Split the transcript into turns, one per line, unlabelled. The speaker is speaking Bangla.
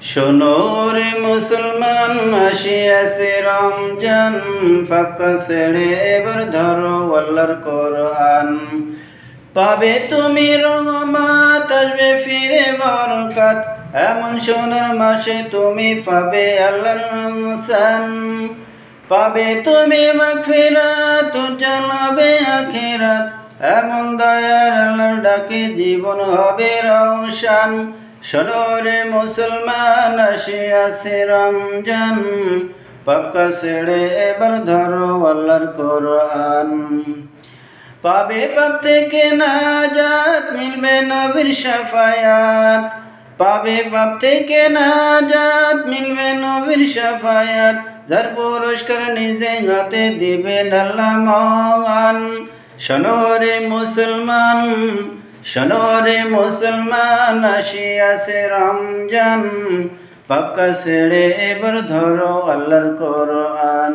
শোনো রে মুসলমান, আসিয়াছে রমজান, ফাঁকা ছেড়ে এবার ধরো আল্লাহর কোরআন। পাবে তুমি রহমত, আসবে ফিরে বরকত, এমন সোনার মাসে তুমি পাবে আল্লাহর রহমত। পাবে তুমি মাগফিরাত, উজ্জ্বল হবে আখিরাত, এমন দয়ার আল্লাহর ডাকে জীবন হবে রওশন। শোনো রে মুসলমান, আসিয়াছে রমজান, পাক্কা ছেড়ে এবার ধরো আল্লাহর কোরআন। পাবে পাপ থেকে নাজাত, মিলবে নবীর শাফায়াত। পাবে পাপ থেকে নাজাত, মিলবে নবীর শাফায়াত, যার পুরস্কার নিজে হাতে দিবেন আল্লাহ মহান। শোনো রে মুসলমান, শোনো রে মুসলমান, আসিয়াছে রমজান, পাক্কা ছেড়ে এবার ধরো আল্লাহর কোরআন।